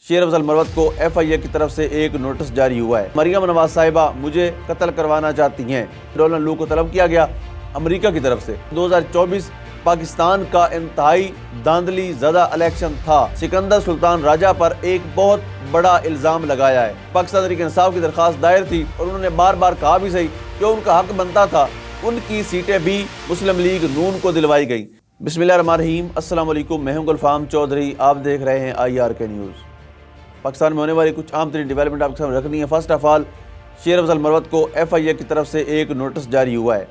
شیر افضل مروت کو FIA کی طرف سے ایک نوٹس جاری ہوا ہے۔ مریم نواز صاحبہ مجھے قتل کروانا چاہتی ہیں، ڈونلڈ لو کو طلب کیا گیا امریکہ کی طرف سے۔ 2024 پاکستان کا انتہائی دھاندلی زدہ الیکشن تھا۔ سکندر سلطان راجہ پر ایک بہت بڑا الزام لگایا ہے۔ پاکستان تحریک انصاف کی درخواست دائر تھی اور انہوں نے بار بار کہا بھی صحیح کہ ان کا حق بنتا تھا، ان کی سیٹیں بھی مسلم لیگ نون کو دلوائی گئی۔ بسم اللہ الرحمن الرحیم، السلام علیکم، میں ہوں گلفام چودھری، آپ دیکھ رہے ہیں IRK نیوز۔ پاکستان میں ہونے والی کچھ عام ترین ڈیولپمنٹ آپ کے سامنے رکھنی ہے۔ فرسٹ آف آل، شیر افضل مروت کو FIA کی طرف سے ایک نوٹس جاری ہوا ہے۔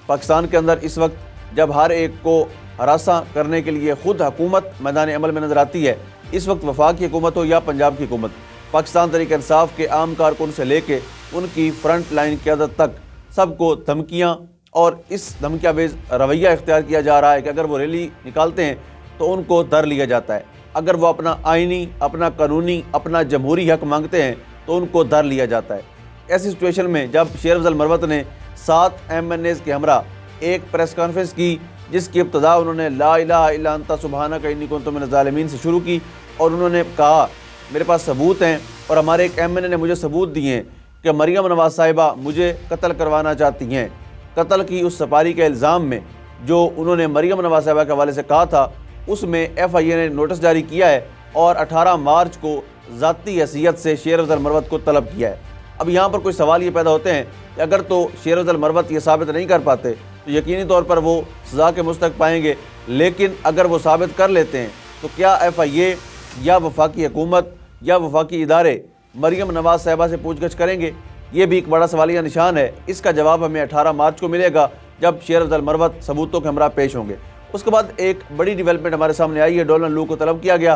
پاکستان کے اندر اس وقت جب ہر ایک کو ہراساں کرنے کے لیے خود حکومت میدان عمل میں نظر آتی ہے، اس وقت وفاق کی حکومت ہو یا پنجاب کی حکومت، پاکستان تحریک انصاف کے عام کارکن سے لے کے ان کی فرنٹ لائن قیادت تک سب کو دھمکیاں اور اس دھمکیہ بیز رویہ اختیار کیا جا رہا ہے کہ اگر وہ ریلی نکالتے ہیں تو ان کو در لیا جاتا ہے، اگر وہ اپنا آئینی، اپنا قانونی، اپنا جمہوری حق مانگتے ہیں تو ان کو در لیا جاتا ہے۔ ایسی سچویشن میں جب شیر افضل مروت نے 7 MNAs کے ہمراہ ایک پریس کانفرنس کی، جس کی ابتدا انہوں نے لا الہ الا انت سبحانک انی کنت من الظالمین سے شروع کی، اور انہوں نے کہا میرے پاس ثبوت ہیں اور ہمارے ایک MNA نے مجھے ثبوت دیے ہیں کہ مریم نواز صاحبہ مجھے قتل کروانا چاہتی ہیں۔ قتل کی اس سپاری کے الزام میں جو انہوں نے مریم نواز صاحبہ کے حوالے سے کہا تھا، اس میں FIA نے نوٹس جاری کیا ہے اور 18 مارچ کو ذاتی حیثیت سے شیر افضل مروت کو طلب کیا ہے۔ اب یہاں پر کوئی سوال یہ پیدا ہوتے ہیں کہ اگر تو شیر افضل مروت یہ ثابت نہیں کر پاتے تو یقینی طور پر وہ سزا کے مستحق پائیں گے، لیکن اگر وہ ثابت کر لیتے ہیں تو کیا FIA یا وفاقی حکومت یا وفاقی ادارے مریم نواز صاحبہ سے پوچھ گچھ کریں گے؟ یہ بھی ایک بڑا سوالیہ نشان ہے۔ اس کا جواب ہمیں 18 مارچ کو ملے گا جب شیر افضل مروت ثبوتوں کے ہمراہ پیش ہوں گے۔ اس کے بعد ایک بڑی ڈیولپمنٹ ہمارے سامنے آئی ہے، ڈونلڈ لو کو طلب کیا گیا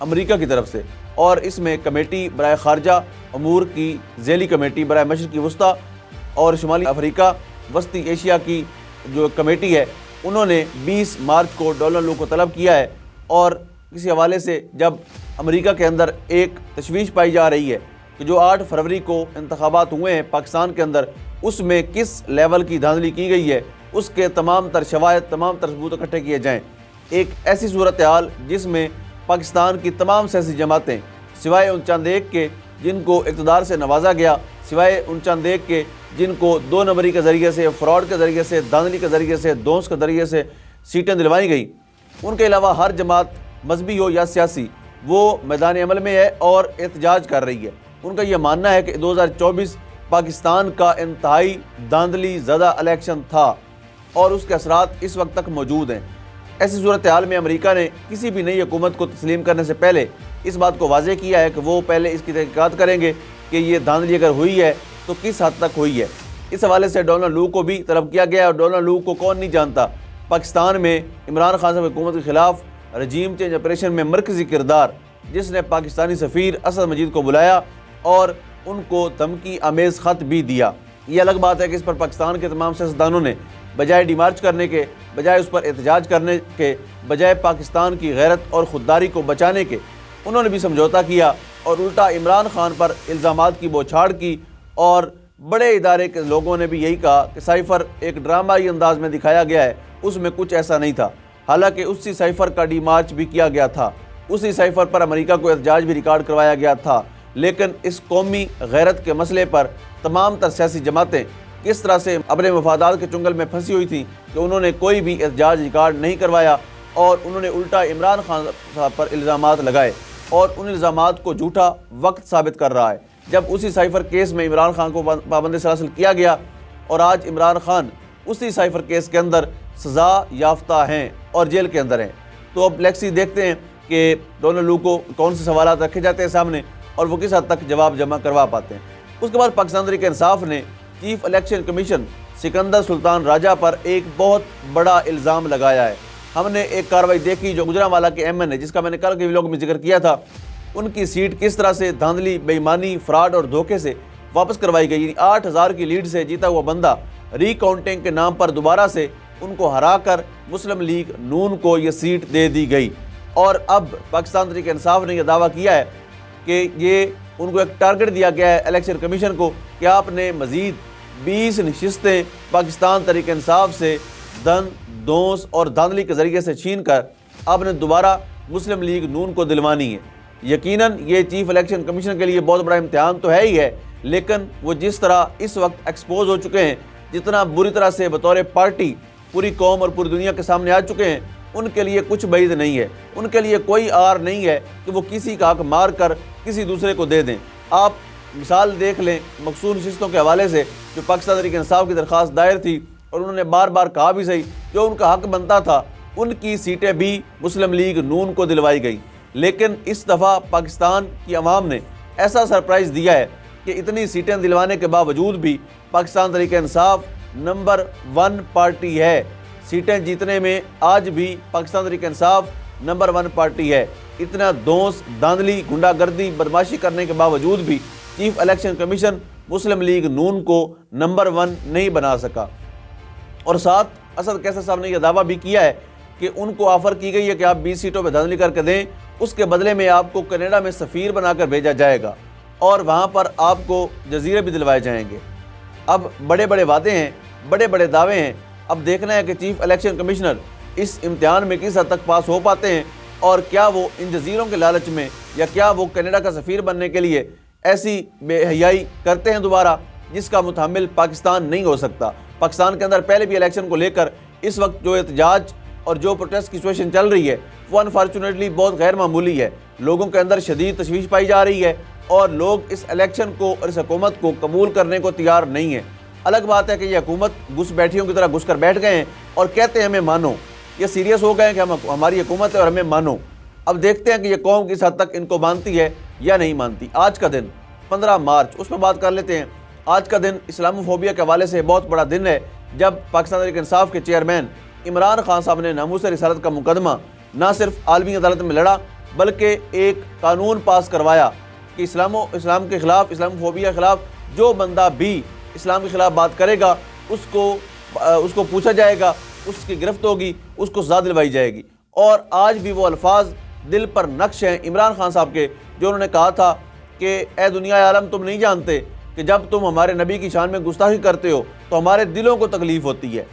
امریکہ کی طرف سے، اور اس میں کمیٹی برائے خارجہ امور کی ذیلی کمیٹی برائے مشرقی وسطیٰ اور شمالی افریقہ وسطی ایشیا کی جو کمیٹی ہے، انہوں نے 20 مارچ کو ڈونلڈ لو کو طلب کیا ہے، اور کسی حوالے سے جب امریکہ کے اندر ایک تشویش پائی جا رہی ہے کہ جو 8 فروری کو انتخابات ہوئے ہیں پاکستان کے اندر، اس میں کس لیول کی دھاندلی کی گئی ہے، اس کے تمام تر شواہد، تمام تر ثبوت اکٹھے کیے جائیں۔ ایک ایسی صورتحال جس میں پاکستان کی تمام سیاسی جماعتیں سوائے ان چند ایک کے جن کو اقتدار سے نوازا گیا، سوائے ان چند ایک کے جن کو 2 نمبری کے ذریعے سے، فراڈ کے ذریعے سے، دھاندلی کے ذریعے سے، دونس کے ذریعے سے سیٹیں دلوائی گئیں، ان کے علاوہ ہر جماعت مذہبی ہو یا سیاسی وہ میدان عمل میں ہے اور احتجاج کر رہی ہے۔ ان کا یہ ماننا ہے کہ 2024 پاکستان کا انتہائی دھاندلی زدہ الیکشن تھا اور اس کے اثرات اس وقت تک موجود ہیں۔ ایسی صورتحال میں امریکہ نے کسی بھی نئی حکومت کو تسلیم کرنے سے پہلے اس بات کو واضح کیا ہے کہ وہ پہلے اس کی تحقیقات کریں گے کہ یہ دھاندلی اگر ہوئی ہے تو کس حد تک ہوئی ہے۔ اس حوالے سے ڈونلڈ لو کو بھی طلب کیا گیا ہے، اور ڈونلڈ لو کو کون نہیں جانتا، پاکستان میں عمران خان صاحب حکومت کے خلاف رجیم چینج آپریشن میں مرکزی کردار، جس نے پاکستانی سفیر اسد مجید کو بلایا اور ان کو دھمکی آمیز خط بھی دیا۔ یہ الگ بات ہے کہ اس پر پاکستان کے تمام سیاستدانوں نے بجائے ڈی مارچ کرنے کے، بجائے اس پر احتجاج کرنے کے، بجائے پاکستان کی غیرت اور خودداری کو بچانے کے، انہوں نے بھی سمجھوتا کیا اور الٹا عمران خان پر الزامات کی بوچھاڑ کی، اور بڑے ادارے کے لوگوں نے بھی یہی کہا کہ سائفر ایک ڈرامائی انداز میں دکھایا گیا ہے، اس میں کچھ ایسا نہیں تھا۔ حالانکہ اسی سائفر کا ڈی مارچ بھی کیا گیا تھا، اسی سائفر پر امریکہ کو احتجاج بھی ریکارڈ کروایا گیا تھا، لیکن اس قومی غیرت کے مسئلے پر تمام تر سیاسی جماعتیں کس طرح سے اپنے مفادات کے چنگل میں پھنسی ہوئی تھیں کہ انہوں نے کوئی بھی احتجاج ریکارڈ نہیں کروایا، اور انہوں نے الٹا عمران خان صاحب پر الزامات لگائے، اور ان الزامات کو جھوٹا وقت ثابت کر رہا ہے۔ جب اسی سائفر کیس میں عمران خان کو پابند سلاسل کیا گیا، اور آج عمران خان اسی سائفر کیس کے اندر سزا یافتہ ہیں اور جیل کے اندر ہیں، تو اب لیکسی دیکھتے ہیں کہ ڈونلڈ لو کو کون سے سوالات رکھے جاتے ہیں سامنے اور وہ کس حد تک جواب جمع کروا پاتے ہیں۔ اس کے بعد پاکستان تحریک انصاف نے چیف الیکشن کمیشن سکندر سلطان راجہ پر ایک بہت بڑا الزام لگایا ہے۔ ہم نے ایک کارروائی دیکھی جو گجرانوالہ کے MNA، جس کا میں نے کل کے ویلوگ میں ذکر کیا تھا، ان کی سیٹ کس طرح سے دھاندلی، بے ایمانی، فراڈ اور دھوکے سے واپس کروائی گئی۔ یعنی 8000 کی لیڈ سے جیتا ہوا بندہ ری کاؤنٹنگ کے نام پر دوبارہ سے ان کو ہرا کر مسلم لیگ نون کو یہ سیٹ دے دی گئی، اور اب پاکستان تحریک انصاف نے یہ دعویٰ کیا ہے کہ یہ ان کو ایک ٹارگٹ دیا گیا ہے الیکشن کمیشن کو کہ آپ نے مزید 20 نشستیں پاکستان تحریک انصاف سے دونس اور دھاندلی کے ذریعے سے چھین کر آپ نے دوبارہ مسلم لیگ نون کو دلوانی ہے۔ یقیناً یہ چیف الیکشن کمیشن کے لیے بہت بڑا امتحان تو ہے ہی ہے، لیکن وہ جس طرح اس وقت ایکسپوز ہو چکے ہیں، جتنا بری طرح سے بطور پارٹی پوری قوم اور پوری دنیا کے سامنے آ چکے ہیں، ان کے لیے کچھ بعید نہیں ہے، ان کے لیے کوئی آر نہیں ہے کہ وہ کسی کا حق مار کر کسی دوسرے کو دے دیں۔ آپ مثال دیکھ لیں مقصور نشستوں کے حوالے سے، جو پاکستان تحریک انصاف کی درخواست دائر تھی، اور انہوں نے بار بار کہا بھی صحیح، جو ان کا حق بنتا تھا ان کی سیٹیں بھی مسلم لیگ نون کو دلوائی گئی۔ لیکن اس دفعہ پاکستان کی عوام نے ایسا سرپرائز دیا ہے کہ اتنی سیٹیں دلوانے کے باوجود بھی پاکستان تحریک انصاف نمبر 1 پارٹی ہے۔ سیٹیں جیتنے میں آج بھی پاکستان تحریک انصاف نمبر 1 پارٹی ہے۔ اتنا دھونس، دھاندلی، گنڈا گردی، بدماشی کرنے کے باوجود بھی چیف الیکشن کمیشن مسلم لیگ نون کو نمبر 1 نہیں بنا سکا۔ اور ساتھ اسد کیسر صاحب نے یہ دعویٰ بھی کیا ہے کہ ان کو آفر کی گئی ہے کہ آپ 20 سیٹوں پہ دھاندلی کر کے دیں، اس کے بدلے میں آپ کو کینیڈا میں سفیر بنا کر بھیجا جائے گا اور وہاں پر آپ کو جزیرے بھی دلوائے جائیں گے۔ اب بڑے بڑے وعدے ہیں، بڑے بڑے دعوے ہیں، اب دیکھنا ہے کہ چیف الیکشن کمشنر اس امتحان میں کس حد تک پاس ہو پاتے ہیں، اور کیا وہ ان جزیروں کے لالچ میں، یا کیا وہ کینیڈا کا سفیر بننے کے لیے ایسی بے حیائی کرتے ہیں دوبارہ جس کا متحمل پاکستان نہیں ہو سکتا۔ پاکستان کے اندر پہلے بھی الیکشن کو لے کر اس وقت جو احتجاج اور جو پروٹیسٹ کی سچویشن چل رہی ہے وہ انفارچونیٹلی بہت غیر معمولی ہے۔ لوگوں کے اندر شدید تشویش پائی جا رہی ہے اور لوگ اس الیکشن کو اور اس حکومت کو قبول کرنے کو تیار نہیں ہیں۔ الگ بات ہے کہ یہ حکومت گھس بیٹھیوں کی طرح گھس کر بیٹھ گئے ہیں اور کہتے ہیں ہمیں مانو، یہ سیریس ہو گئے ہیں کہ ہماری حکومت ہے اور ہمیں مانو۔ اب دیکھتے ہیں کہ یہ قوم کس حد تک ان کو مانتی ہے یا نہیں مانتی۔ آج کا دن 15 مارچ، اس پہ بات کر لیتے ہیں۔ آج کا دن اسلاموفوبیا کے حوالے سے بہت بڑا دن ہے، جب پاکستان تحریک انصاف کے چیئرمین عمران خان صاحب نے ناموس رسالت کا مقدمہ نہ صرف عالمی عدالت میں لڑا، بلکہ ایک قانون پاس کروایا کہ اسلام کے خلاف، اسلاموفوبیا کے خلاف جو بندہ بھی اسلام کے خلاف بات کرے گا اس کو پوچھا جائے گا، اس کی گرفت ہوگی، اس کو سزا دلوائی جائے گی۔ اور آج بھی وہ الفاظ دل پر نقش ہیں عمران خان صاحب کے، جو انہوں نے کہا تھا کہ اے دنیا عالم، تم نہیں جانتے کہ جب تم ہمارے نبی کی شان میں گستاخی کرتے ہو تو ہمارے دلوں کو تکلیف ہوتی ہے۔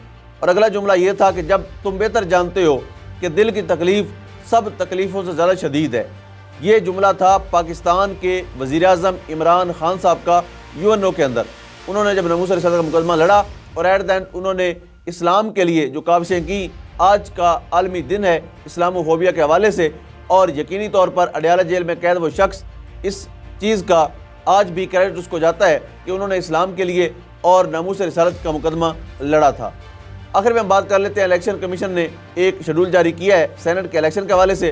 اور اگلا جملہ یہ تھا کہ جب تم بہتر جانتے ہو کہ دل کی تکلیف سب تکلیفوں سے زیادہ شدید ہے۔ یہ جملہ تھا پاکستان کے وزیر اعظم عمران خان صاحب کا UNO کے اندر۔ انہوں نے جب ناموس رسالت کا مقدمہ لڑا اور ایٹ دا اینڈ انہوں نے اسلام کے لیے جو کاوشیں کی، آج کا عالمی دن ہے اسلاموفوبیا کے حوالے سے، اور یقینی طور پر اڈیالہ جیل میں قید وہ شخص اس چیز کا آج بھی کریڈٹ اس کو جاتا ہے کہ انہوں نے اسلام کے لیے اور ناموس رسالت کا مقدمہ لڑا تھا۔ آخر میں ہم بات کر لیتے ہیں، الیکشن کمیشن نے ایک شیڈول جاری کیا ہے سینٹ کے الیکشن کے حوالے سے۔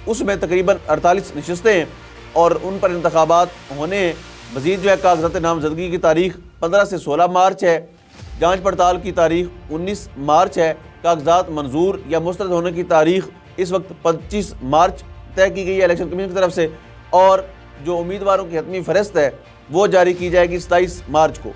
اس میں تقریباً 48 نشستیں ہیں اور ان پر انتخابات ہونے ہیں۔ مزید جو ہے کاغذات نامزدگی کی تاریخ 15 سے 16 مارچ ہے، جانچ پڑتال کی تاریخ 19 مارچ ہے، کاغذات منظور یا مسترد ہونے کی تاریخ اس وقت 25 مارچ طے کی گئی ہے الیکشن کمیشن کی طرف سے، اور جو امیدواروں کی حتمی فہرست ہے وہ جاری کی جائے گی 27 مارچ کو۔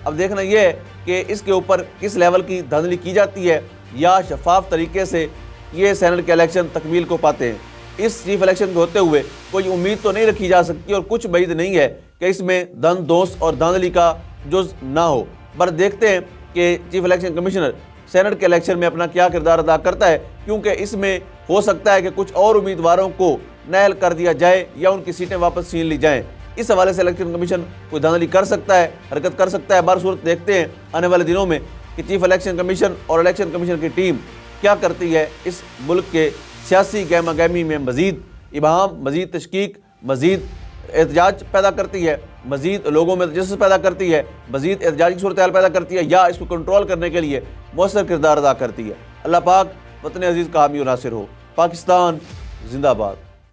اب دیکھنا یہ ہے کہ اس کے اوپر کس لیول کی دھاندلی کی جاتی ہے یا شفاف طریقے سے یہ سینٹ کے الیکشن تکمیل کو پاتے ہیں۔ اس چیف الیکشن کو ہوتے ہوئے کوئی امید تو نہیں رکھی جا سکتی اور کچھ بعید نہیں ہے کہ اس میں دھن دوس اور دھاندلی کا جز نہ ہو۔ پر دیکھتے ہیں کہ چیف الیکشن کمشنر سینٹ کے الیکشن میں اپنا کیا کردار ادا کرتا ہے، کیونکہ اس میں ہو سکتا ہے کہ کچھ اور امیدواروں کو نہل کر دیا جائے یا ان کی سیٹیں واپس چھین لی جائیں۔ اس حوالے سے الیکشن کمیشن کوئی دھاندلی کر سکتا ہے، حرکت کر سکتا ہے۔ بہرصورت دیکھتے ہیں آنے والے دنوں میں کہ چیف الیکشن کمیشن اور الیکشن کمیشن کی ٹیم کیا کرتی ہے اس ملک کے سیاسی گہما گہمی میں مزید ابہام، مزید تشکیک، مزید احتجاج پیدا کرتی ہے، مزید لوگوں میں تجسس پیدا کرتی ہے، مزید احتجاج کی صورتحال پیدا کرتی ہے، یا اس کو کنٹرول کرنے کے لیے مؤثر کردار ادا کرتی ہے۔ اللہ پاک وطن عزیز کا حامی و ناصر ہو۔ پاکستان زندہ باد۔